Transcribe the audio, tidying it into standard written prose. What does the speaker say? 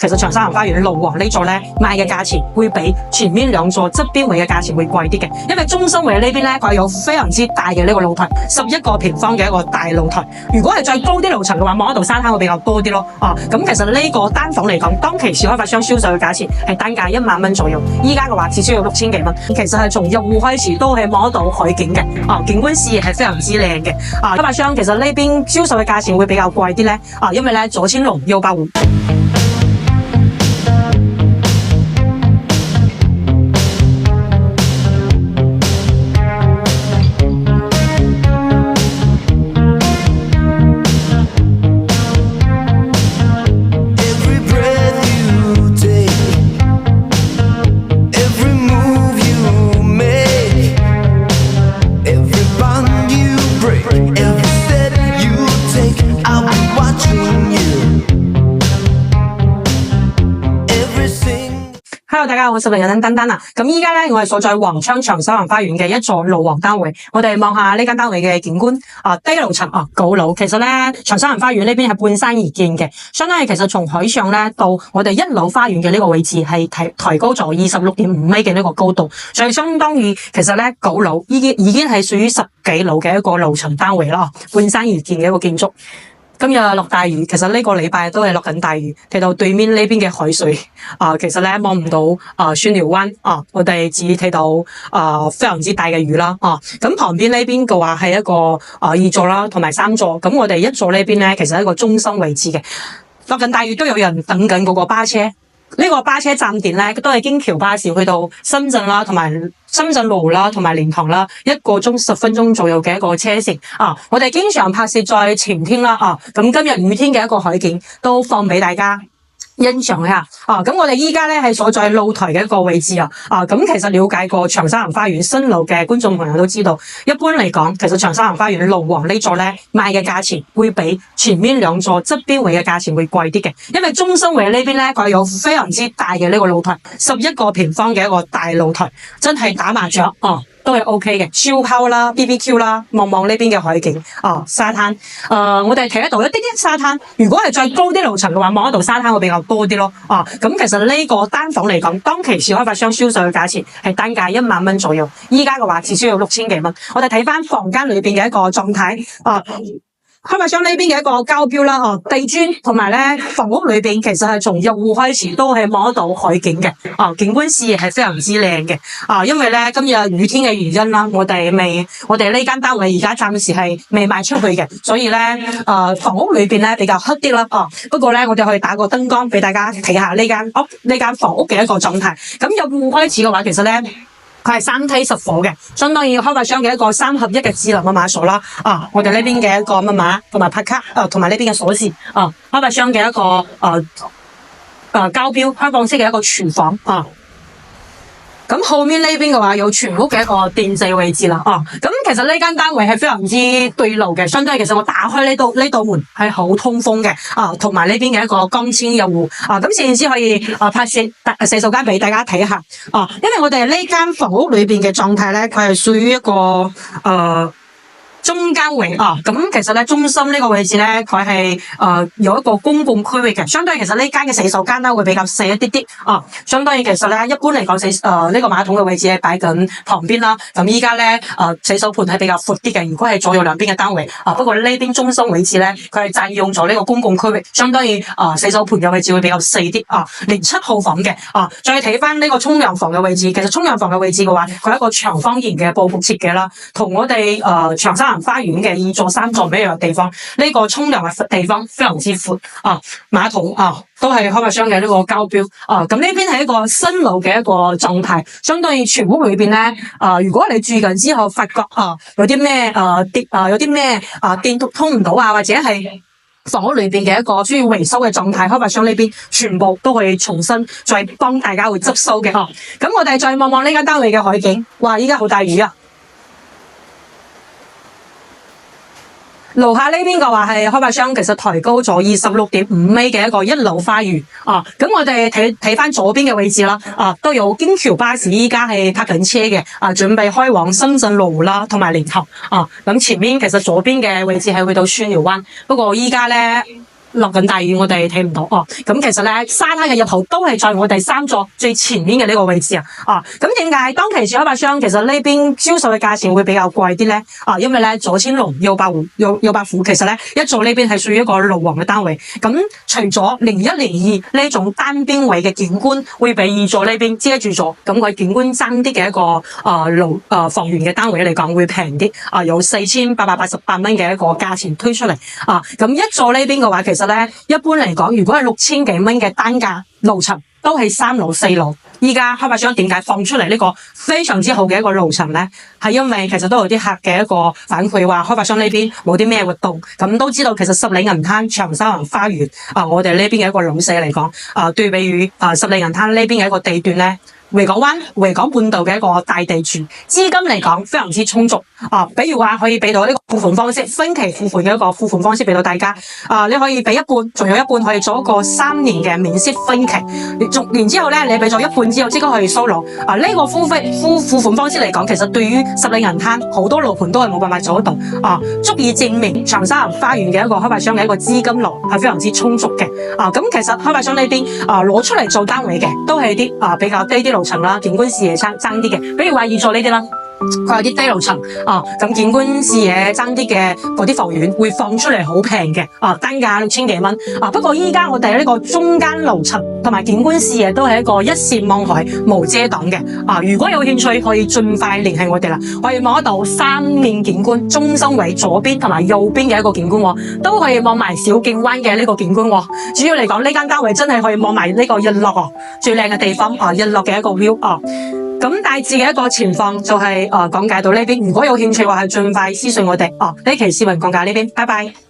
其實長沙灣花園路王呢座咧賣嘅價錢會比前面兩座側邊位嘅價錢會貴啲嘅，因為中心位呢邊咧佢有非常之大嘅呢個露台，11個平方嘅一個大露台。如果係再高啲樓層嘅話，望得到沙灘會比較多啲咯。咁其實呢個單房嚟講，當其時開發商銷售嘅價錢係單價1萬蚊左右，依家嘅話至少要6000幾蚊。其實係從入戶開始都係望得到海景嘅，景觀視野係非常之靚嘅。開發商其實呢邊銷售嘅價錢會比較貴啲咧，因為咧左青龍右八湖。Hello， 大家好，我係視頻人丹丹啊。咁依家咧，我係所在宏昌長沙灣花園嘅一座路王單位。我哋望下呢間單位嘅景觀，低樓層高樓。其實咧，長沙灣花園呢邊係半山而建嘅，相當於其實從海上咧到我哋1樓花園嘅呢個位置係抬高咗26.5米嘅呢個高度，所以相當於其實咧9樓已經係屬於10幾樓嘅一個樓層單位啦。半山而建嘅一個建築。今日落大雨，其實呢個禮拜都係落緊大雨。睇到對面呢邊嘅海水，其實咧望唔到蒜寮灣，我哋只睇到非常之大嘅雨啦。咁旁邊呢邊嘅話係一個2座啦，同埋3座。咁我哋1座呢邊咧，其實係一個中心位置嘅。落緊大雨都有人等緊嗰個巴車。呢個巴車站點咧，都係京橋巴士去到深圳啦，同埋深圳路啦，同埋蓮塘啦，1個鐘10分鐘左右嘅一個車程。我哋經常拍攝在晴天啦，咁今日雨天嘅一個海景都放俾大家欣賞一下。咁我哋依家咧係所在露台嘅一個位置啊。咁其實了解過長沙灣花園新樓嘅觀眾朋友都知道，一般嚟講，其實長沙灣花園路王呢座咧賣嘅價錢會比前面兩座側邊位嘅價錢會貴啲嘅，因為中心位呢邊咧佢有非常之大嘅呢個露台，11個平方嘅一個大露台，真係打麻雀都係 OK 嘅，燒烤啦、BBQ 啦，望望呢邊嘅海景，沙灘，我哋睇得到一啲啲沙灘。如果係再高啲樓層嘅話，望得到沙灘會比較多啲咯。咁其實呢個單房嚟講，當其時開發商銷售嘅價錢係單價1萬蚊左右，依家嘅話至少要6000幾蚊。我哋睇翻房間裏邊嘅一個狀態，開發商呢邊嘅一個膠標啦，地磚同埋咧房屋裏邊其實係從入戶開始都係望得到海景嘅，景觀視野係非常之靚嘅，因為咧今日雨天嘅原因啦，我哋呢間單位而家暫時係未賣出去嘅，所以咧房屋裏邊咧比較黑啲啦，不過咧我哋可以打個燈光俾大家睇下呢間房屋嘅一個狀態。咁入戶開始嘅話，其實咧佢係3梯10伙嘅，相當於開發商嘅一個3合1嘅智能密碼鎖啦。我哋呢邊嘅一個密碼同埋拍卡，同埋呢邊嘅鎖匙。開發商嘅一個膠標開放式嘅一個廚房。咁後面呢邊嘅話有全屋嘅一個電掣位置啦。咁其實呢間單位係非常之對流嘅，相當於其實我打開呢道門係好通風嘅。同埋呢邊嘅一個光纖入戶。咁先至可以拍攝洗手間俾大家睇下。因為我哋呢間房屋裏邊嘅狀態咧，佢係屬於一個中間位咁其實咧中心呢個位置咧，佢係有一個公共區域嘅，相對其實呢間嘅洗手間咧會比較細一啲啲相當於其實咧一般嚟講呢個馬桶嘅位置係擺緊旁邊啦，咁依家咧洗手盆係比較闊啲嘅，如果係左右兩邊嘅單位不過呢邊中心位置咧，佢係佔用咗呢個公共區域，相當於洗手盆嘅位置會比較細啲連7號房嘅再睇翻呢個沖涼房嘅位置，其實沖涼房嘅位置嘅話，佢係一個長方形嘅佈局設計啦，同我哋長沙灣花園嘅2座3座唔一樣嘅地方，呢個沖涼嘅地方非常之闊馬桶都係開發商嘅呢個膠標咁呢邊係一個新樓嘅一個狀態，相當於全屋裏邊咧如果你住緊之後發覺有啲咩電通唔到或者係房屋裏邊嘅一個需要維修嘅狀態，開發商呢邊全部都可以重新再幫大家去執修嘅咁我哋再望望呢間單位嘅海景，哇！依家好大雨樓下呢邊嘅話係開發商其實抬高咗26.5米嘅一個1樓花園咁我哋睇翻左邊嘅位置啦都有京橋巴士依家係泊緊車嘅準備開往深圳路啦同埋蓮塘咁前面其實左邊嘅位置係去到蒜寮灣，不過依家咧落緊大雨，我哋睇唔到哦。咁其實咧，沙灘嘅入口都係在我哋3座最前面嘅呢個位置啊。咁點解當其時開發商其實呢邊銷售嘅價錢會比較貴啲咧？因為咧左千龍右百戶，其實咧一座呢邊係屬於一個路王嘅單位。咁除咗0102呢種單邊位嘅景觀會比2座呢邊遮住咗，咁佢景觀爭啲嘅一個房源嘅單位嚟講會平啲，有4888蚊嘅一個價錢推出嚟。咁一座呢邊嘅話，其實咧一般嚟講，如果係6000幾蚊嘅單價樓層，都係3樓4樓。依家開發商點解放出嚟呢個非常之好嘅一個樓層咧？係因為其實都有啲客嘅一個反饋話，開發商呢邊冇啲咩活動。咁都知道其實十里銀灘長沙灣花園我哋呢邊嘅一個老社嚟講，對比於十里銀灘呢邊嘅一個地段咧，維港灣、維港半島嘅一個大地段，資金嚟講非常之充足。比如話可以俾到呢個付款方式，分期付款嘅一個付款方式俾到大家。你可以俾一半，仲有一半可以做一個3年嘅免息分期。然之後咧，你俾咗一半之後，即刻可以收樓。呢個付款方式嚟講，其實對於十里銀灘好多樓盤都係冇辦法做得到。足以證明長沙灣花園嘅一個開發商嘅一個資金流係非常之充足嘅。咁其實開發商呢邊攞出嚟做單位嘅，都係啲比較低啲樓層啦，景觀視野爭啲嘅，比如話2座呢啲啦。佢有啲低樓層咁景觀視野爭啲嘅嗰啲房源會放出嚟好平嘅單價6000幾蚊不過依家我哋呢個中間樓層同埋景觀視野都係一個一線望海無遮擋嘅如果有興趣可以盡快聯繫我哋啦，可以望得到3面景觀，中心位左邊同埋右邊嘅一個景觀都可以望埋小徑灣嘅呢個景觀主要嚟講呢間單位真係可以望埋呢個日落最靚嘅地方日落嘅一個 view咁大致嘅一個情況就係講解到呢邊，如果有興趣嘅話係盡快私信我哋呢期視頻講解呢邊，拜拜。